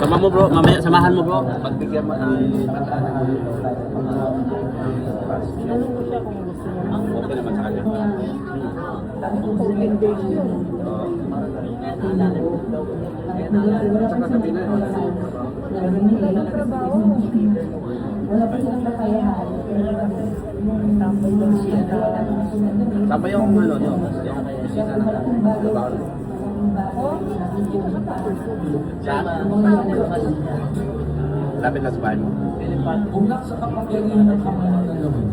Sama mo bro, mamaya samahan mo bro. Pagbigyan mo ng Tinanong ko siya kung gusto niya. okay naman sa kanya. Sabi ko 14 days yun. Saka sabi na, Walang trabaho. Wala pa silang kakayahan. Tambay lang siya. tama yung ano, no? Yung bisita na trabaho. Saan? Lapit na sa bahay mo. Kung nasa kapangyarihan ng Ama ng Dalawin,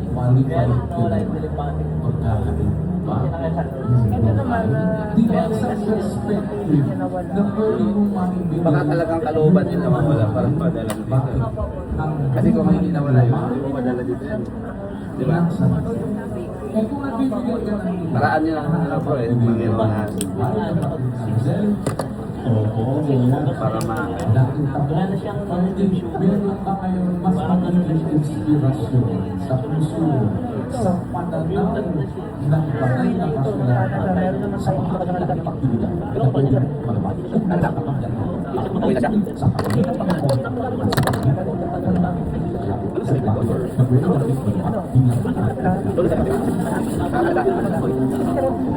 malipan pagkakalit pa. Ito naman na Di ba sa perspective na pwede mong mamimili? Baka talagang kalooban din naman wala para padala mo dito. Kasi kung hindi na wala yun, hindi mo padala dito yan. Di ba? Eh kung nabibigyan ka ng Paraan niya ang ano bro eh, Panginoon na para ma... dahil tapos meron ka ngayon mas magandang inspirasyon sa puso, sa pananaw ng banal na kasulatan. meron naman tayong magandang Pagpilitan ng pwede malamang ang kapanggalan. Okay na siya? Sa pagpilitan ng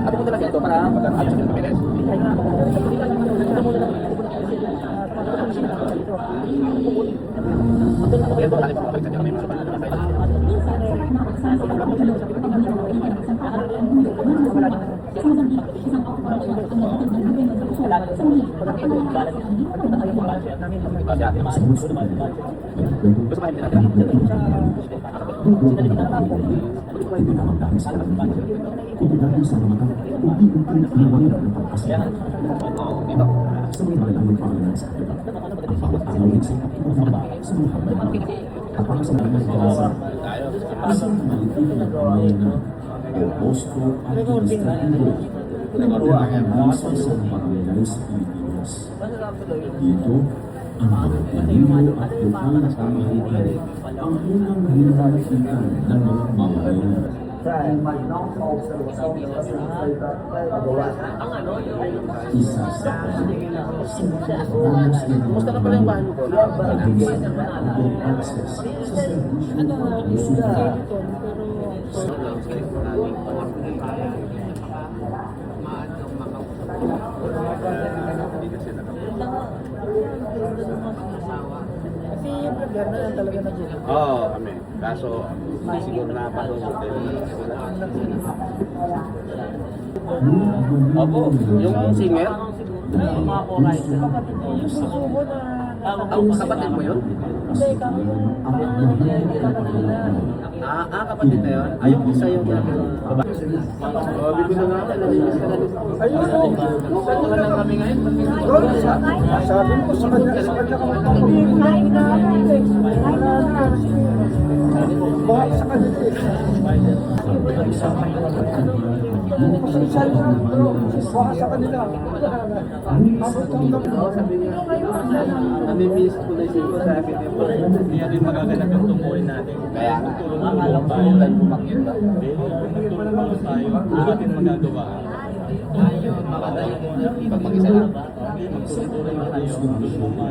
Ano po talaga ito para mag-aayos ng Pilipinas? Okay, ito kami papabalik sa kami mga Dito, ang pagpilihan at bukal na pamahitan ang unang hinahalikan ng mga mamayan. Isa sa Kumusta na pala yung bahay mo? access sa serbisyo ng paglusugan. Kasi yung vlogger na lang talaga na dyan. Oo, kami. Kaso, hindi siguro napasok din. Opo, yung singer? Mga koray. Kapatid niya yung susubo na... Ang kapatid mo yun? Hindi, kami yung kapatid na. Kapatid na yun? Yung isa yung babae. Sabi ko na nga, nalinis ka na rin. Ayun o. Saan ka lang kami ngayon? Sabi ko sa kanya ka magkakain na baka sa kanya baka sa kanila Sabi niya, namimiss ko na siya. Sabi niya, hindi rin magaganap yung tumuhin natin. Kaya akala ko lang bumakit ba? Nagtulong tayo, wala natin magagawa. Pag mag-isa lang. Magtulong tayo.